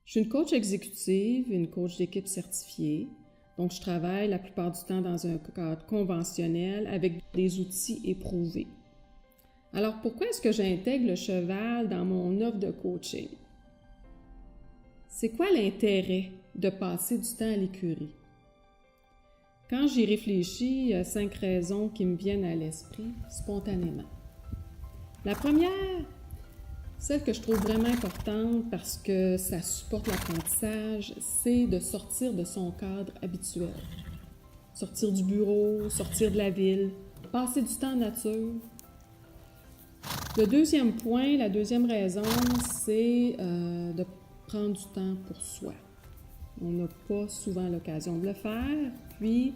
Je suis une coach exécutive, une coach d'équipe certifiée. Donc, je travaille la plupart du temps dans un cadre conventionnel avec des outils éprouvés. Alors, pourquoi est-ce que j'intègre le cheval dans mon offre de coaching? C'est quoi l'intérêt de passer du temps à l'écurie? Quand j'y réfléchis, il y a 5 raisons qui me viennent à l'esprit spontanément. La première, celle que je trouve vraiment importante parce que ça supporte l'apprentissage, c'est de sortir de son cadre habituel. Sortir du bureau, sortir de la ville, passer du temps en nature. Le deuxième point, la deuxième raison, c'est de prendre du temps pour soi. On n'a pas souvent l'occasion de le faire, puis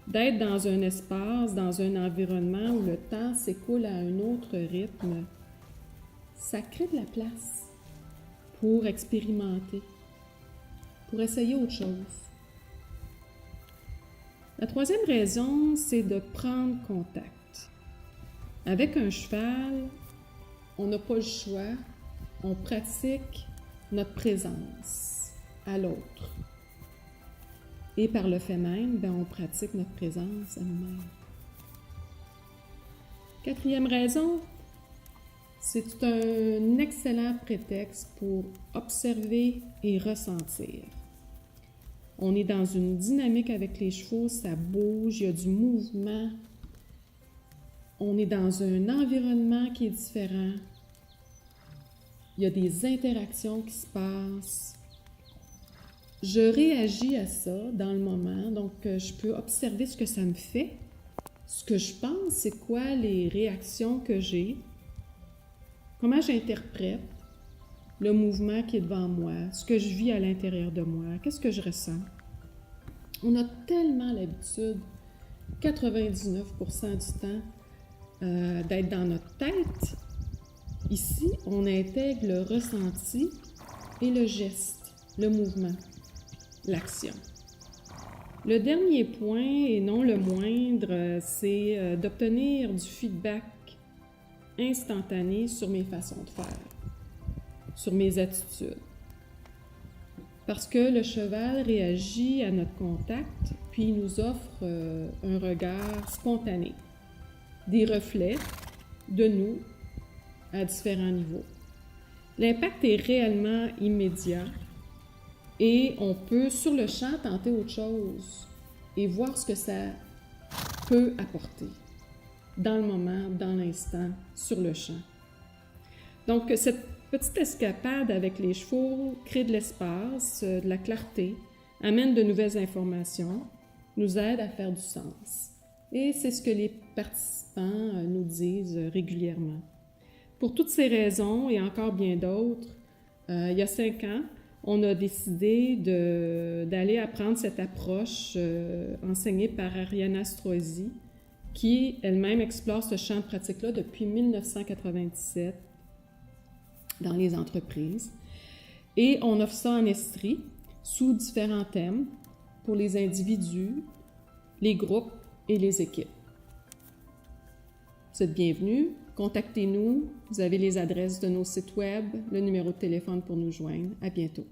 d'être dans un espace, dans un environnement où le temps s'écoule à un autre rythme, ça crée de la place pour expérimenter, pour essayer autre chose. La troisième raison, c'est de prendre contact. Avec un cheval, on n'a pas le choix, on pratique notre présence à l'autre. Et par le fait même, on pratique notre présence à nous-mêmes. Quatrième raison, c'est un excellent prétexte pour observer et ressentir. On est dans une dynamique avec les chevaux, ça bouge, il y a du mouvement. On est dans un environnement qui est différent. Il y a des interactions qui se passent. Je réagis à ça dans le moment, donc je peux observer ce que ça me fait. Ce que je pense, c'est quoi les réactions que j'ai. Comment j'interprète le mouvement qui est devant moi, ce que je vis à l'intérieur de moi, qu'est-ce que je ressens. On a tellement l'habitude, 99% du temps, d'être dans notre tête. Ici, on intègre le ressenti et le geste, le mouvement, l'action. Le dernier point, et non le moindre, c'est d'obtenir du feedback instantané sur mes façons de faire, sur mes attitudes. Parce que le cheval réagit à notre contact, puis il nous offre un regard spontané, des reflets de nous à différents niveaux. L'impact est réellement immédiat et on peut, sur le champ, tenter autre chose et voir ce que ça peut apporter dans le moment, dans l'instant, sur le champ. Donc, cette petite escapade avec les chevaux crée de l'espace, de la clarté, amène de nouvelles informations, nous aide à faire du sens. Et c'est ce que les participants nous disent régulièrement. Pour toutes ces raisons et encore bien d'autres, il y a 5 ans, on a décidé d'aller apprendre cette approche enseignée par Ariana Stroisi, qui elle-même explore ce champ de pratique-là depuis 1997 dans les entreprises. Et on offre ça en Estrie sous différents thèmes pour les individus, les groupes et les équipes. Vous êtes bienvenus. Contactez-nous. Vous avez les adresses de nos sites web, le numéro de téléphone pour nous joindre. À bientôt.